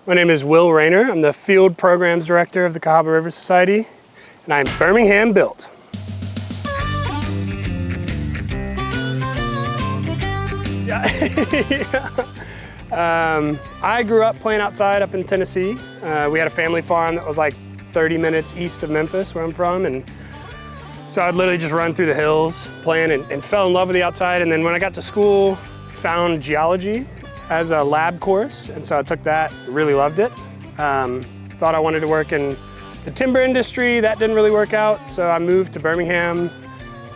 My name is Wil Rainer. I'm the Field Programs Director of the Cahaba River Society, and I'm Birmingham built. I grew up playing outside up in Tennessee. We had a family farm that was like 30 minutes east of Memphis, where I'm from, and so I'd literally just run through the hills playing and fell in love with the outside. And then when I got to school, found geology as a lab course, and so I took that, really loved it. Thought I wanted to work in the timber industry. That didn't really work out, so I moved to Birmingham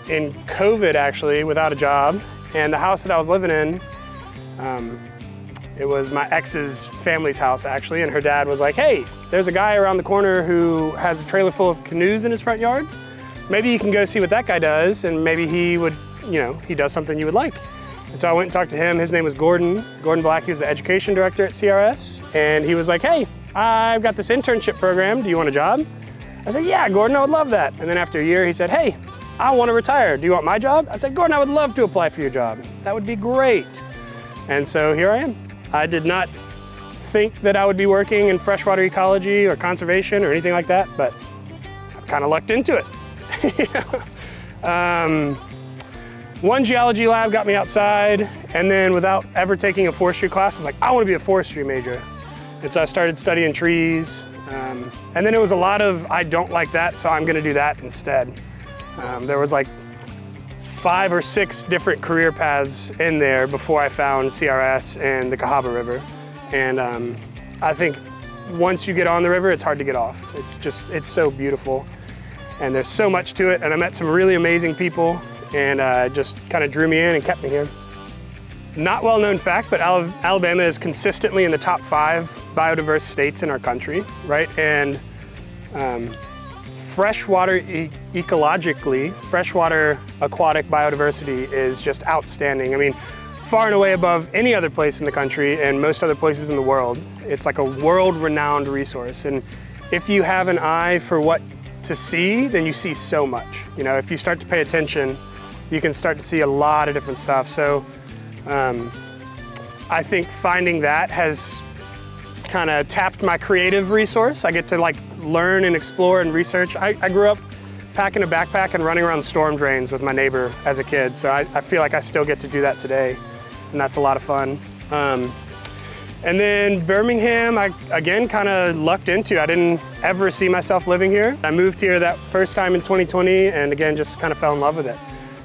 in COVID, actually, without a job. And the house that I was living in, it was my ex's family's house, actually, and her dad was like, hey, there's a guy around the corner who has a trailer full of canoes in his front yard. Maybe you can go see what that guy does, and maybe he would, he does something you would like. And so I went and talked to him. His name was Gordon Black. He was the education director at CRS. And he was like, hey, I've got this internship program. Do you want a job? I said, yeah, Gordon, I would love that. And then after a year, he said, hey, I want to retire. Do you want my job? I said, Gordon, I would love to apply for your job. That would be great. And so here I am. I did not think that I would be working in freshwater ecology or conservation or anything like that, but I kind of lucked into it. One geology lab got me outside, and then without ever taking a forestry class, I was like, I want to be a forestry major. And so I started studying trees, and then it was a lot of, I don't like that, so I'm going to do that instead. There was like 5 or 6 different career paths in there before I found CRS and the Cahaba River. And I think once you get on the river, it's hard to get off. It's so beautiful. And there's so much to it, and I met some really amazing people, and just kind of drew me in and kept me here. Not well-known fact, but Alabama is consistently in the top 5 biodiverse states in our country, right? And freshwater ecologically, freshwater aquatic biodiversity is just outstanding. I mean, far and away above any other place in the country and most other places in the world. It's like a world-renowned resource. And if you have an eye for what to see, then you see so much. If you start to pay attention, you can start to see a lot of different stuff. So I think finding that has kind of tapped my creative resource. I get to learn and explore and research. I grew up packing a backpack and running around storm drains with my neighbor as a kid. So I feel like I still get to do that today, and that's a lot of fun. And then Birmingham, I again kind of lucked into. I didn't ever see myself living here. I moved here that first time in 2020, and again, just kind of fell in love with it.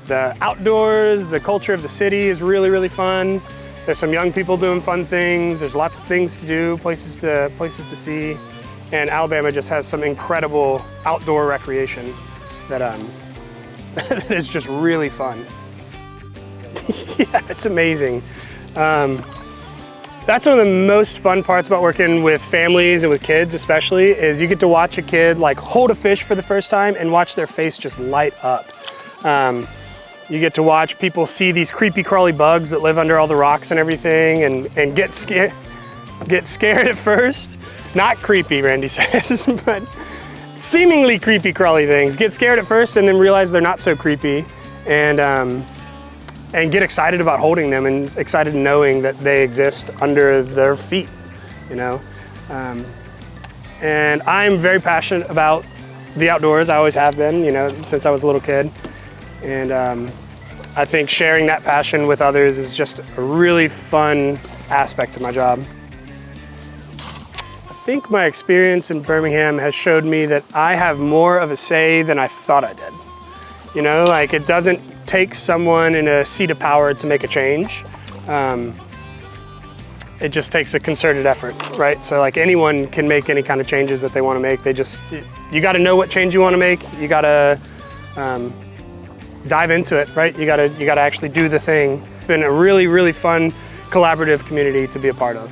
The outdoors, the culture of the city is really, really fun. There's some young people doing fun things. There's lots of things to do, places to see. And Alabama just has some incredible outdoor recreation that, that is just really fun. Yeah, it's amazing. That's one of the most fun parts about working with families and with kids especially, is you get to watch a kid hold a fish for the first time and watch their face just light up. You get to watch people see these creepy crawly bugs that live under all the rocks and everything and get scared at first. Not creepy, Randy says, but seemingly creepy crawly things. Get scared at first and then realize they're not so creepy, and get excited about holding them and excited knowing that they exist under their feet, And I'm very passionate about the outdoors. I always have been, since I was a little kid. And I think sharing that passion with others is just a really fun aspect of my job. I think my experience in Birmingham has showed me that I have more of a say than I thought I did. It doesn't take someone in a seat of power to make a change. It just takes a concerted effort, right? So anyone can make any kind of changes that they want to make. You got to know what change you want to make. You got to dive into it, right? You got to actually do the thing. It's been a really, really fun collaborative community to be a part of.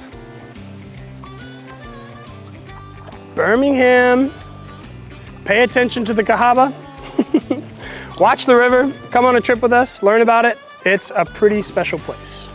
Birmingham, pay attention to the Cahaba. Watch the river, come on a trip with us, learn about it. It's a pretty special place.